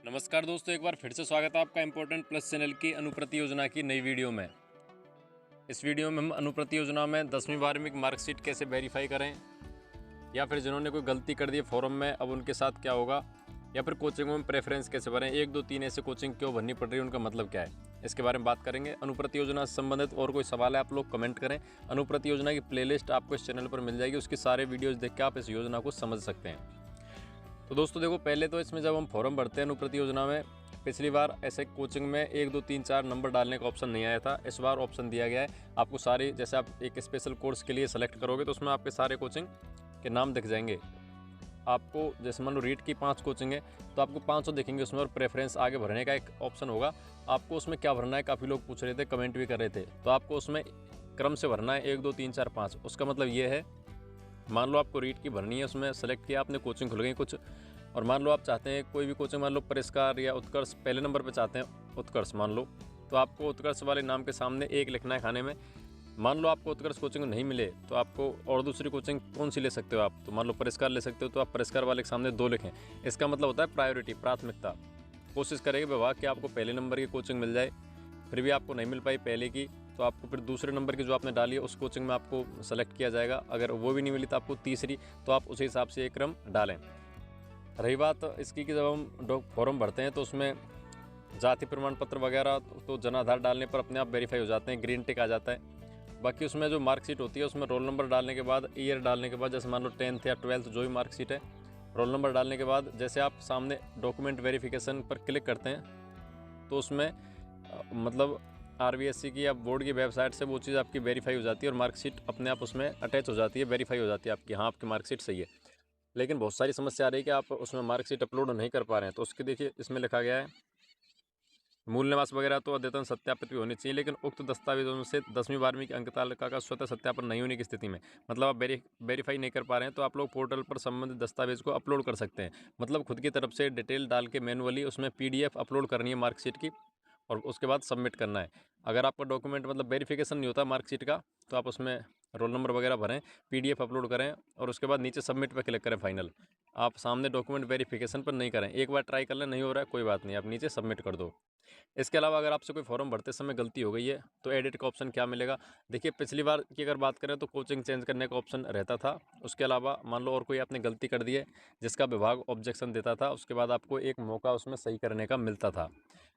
नमस्कार दोस्तों, एक बार फिर से स्वागत है आपका इम्पोर्टेंट प्लस चैनल की अनुप्रति योजना की नई वीडियो में। इस वीडियो में हम अनुप्रति योजना में 10वीं 12वीं की मार्कशीट कैसे वेरीफाई करें, या फिर जिन्होंने कोई गलती कर दी फॉर्म में अब उनके साथ क्या होगा, या फिर कोचिंगों में प्रेफरेंस कैसे भरें, 1 2 3 ऐसे कोचिंग क्यों भरनी पड़ रही है, उनका मतलब क्या है, इसके बारे में बात करेंगे। अनुप्रति योजना से संबंधित और कोई सवाल है आप लोग कमेंट करें। अनुप्रति योजना की प्लेलिस्ट आपको इस चैनल पर मिल जाएगी, उसकी सारे वीडियोज़ देख के आप इस योजना को समझ सकते हैं। तो दोस्तों देखो, पहले तो इसमें जब हम फॉर्म भरते हैं अनुप्रति योजना में, पिछली बार ऐसे कोचिंग में 1 2 3 4 नंबर डालने का ऑप्शन नहीं आया था। इस बार ऑप्शन दिया गया है आपको सारी। जैसे आप एक स्पेशल कोर्स के लिए सेलेक्ट करोगे तो उसमें आपके सारे कोचिंग के नाम दिख जाएंगे। आपको जैसे मान लो रीट की 5 कोचिंग है तो आपको 500 दिखेंगे उसमें, और प्रेफरेंस आगे भरने का एक ऑप्शन होगा। आपको उसमें क्या भरना है, काफ़ी लोग पूछ रहे थे, कमेंट भी कर रहे थे। तो आपको उसमें क्रम से भरना है 1 2 3 4 5। उसका मतलब ये है, मान लो आपको रीट की भरनी है, उसमें सेलेक्ट किया आपने, कोचिंग खुल गई कुछ, और मान लो आप चाहते हैं कोई भी कोचिंग, मान लो परिष्कार या उत्कर्ष, पहले नंबर पे चाहते हैं उत्कर्ष मान लो, तो आपको उत्कर्ष वाले नाम के सामने 1 लिखना है खाने में। मान लो आपको उत्कर्ष कोचिंग नहीं मिले तो आपको और दूसरी कोचिंग कौन सी ले सकते हो आप, तो मान लो परिष्कार ले सकते हो, तो आप परिष्कार वाले के सामने 2 लिखें। इसका मतलब होता है प्रायोरिटी, प्राथमिकता। कोशिश करेगी विभाग कि आपको पहले नंबर की कोचिंग मिल जाए। फिर भी आपको नहीं मिल पाई पहले की, तो आपको फिर दूसरे नंबर की जो आपने डाली है उस कोचिंग में आपको सेलेक्ट किया जाएगा। अगर वो भी नहीं मिली तो आपको तीसरी, तो आप उसी हिसाब से एक क्रम डालें। रही बात इसकी कि जब हम फॉर्म भरते हैं तो उसमें जाति प्रमाण पत्र वगैरह तो जन आधार डालने पर अपने आप वेरीफाई हो जाते हैं, ग्रीन टिक आ जाता है। बाकी उसमें जो मार्कशीट होती है उसमें रोल नंबर डालने के बाद, ईयर डालने के बाद, जैसे मान लो 10th या 12th जो भी मार्कशीट है, रोल नंबर डालने के बाद जैसे आप सामने डॉक्यूमेंट वेरिफिकेशन पर क्लिक करते हैं तो उसमें मतलब RBSC की या बोर्ड की वेबसाइट से वो चीज़ आपकी वेरीफाई हो जाती है और मार्कशीट अपने आप उसमें अटैच हो जाती है, वेरीफाई हो जाती है आपकी, हाँ आपकी मार्कशीट सही है। लेकिन बहुत सारी समस्या आ रही है कि आप उसमें मार्कशीट अपलोड नहीं कर पा रहे हैं। तो उसके देखिए इसमें लिखा गया है, मूल निवास वगैरह तो अद्यतन सत्यापित भी होनी चाहिए, लेकिन उक्त दस्तावेजों से 10वीं 12वीं की अंक तालिका का स्वतः सत्यापन नहीं होने की स्थिति में, मतलब आप वेरीफाई नहीं कर पा रहे हैं, तो आप लोग पोर्टल पर संबंधित दस्तावेज को अपलोड कर सकते हैं। मतलब खुद की तरफ से डिटेल डाल के मैनुअली उसमें PDF अपलोड करनी है मार्कशीट की, और उसके बाद सबमिट करना है। अगर आपका डॉक्यूमेंट मतलब वेरिफिकेशन नहीं होता मार्कशीट का, तो आप उसमें रोल नंबर वगैरह भरें, PDF अपलोड करें, और उसके बाद नीचे सबमिट पर क्लिक करें फाइनल। आप सामने डॉक्यूमेंट वेरिफिकेशन पर नहीं करें। एक बार ट्राई कर लें, नहीं हो रहा है कोई बात नहीं, आप नीचे सबमिट कर दो। इसके अलावा अगर आपसे कोई फॉर्म भरते समय गलती हो गई है तो एडिट का ऑप्शन क्या मिलेगा। देखिए, पिछली बार की अगर बात करें तो कोचिंग चेंज करने का ऑप्शन रहता था। उसके अलावा मान लो और कोई आपने गलती कर दी है जिसका विभाग ऑब्जेक्शन देता था, उसके बाद आपको एक मौका उसमें सही करने का मिलता था।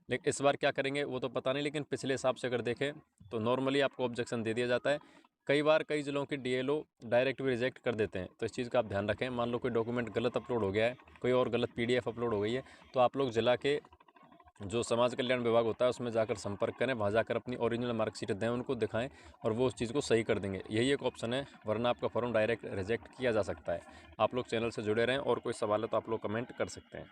लेकिन इस बार क्या करेंगे वो तो पता नहीं, लेकिन पिछले हिसाब से अगर देखें तो नॉर्मली आपको ऑब्जेक्शन दे दिया जाता है। कई बार कई जिलों के DLO डायरेक्ट भी रिजेक्ट कर देते हैं, तो इस चीज़ का आप ध्यान रखें। मान लो कोई डॉक्यूमेंट गलत अपलोड हो गया है, कोई और गलत PDF अपलोड हो गई है, तो आप लोग जिला के जो समाज कल्याण विभाग होता है उसमें जाकर संपर्क करें, वहाँ जाकर अपनी ओरिजिनल मार्कशीट दें, उनको दिखाएं, और वो उस चीज़ को सही कर देंगे। यही एक ऑप्शन है, वरना आपका फॉर्म डायरेक्ट रिजेक्ट किया जा सकता है। आप लोग चैनल से जुड़े रहें, और कोई सवाल है तो आप लोग कमेंट कर सकते हैं।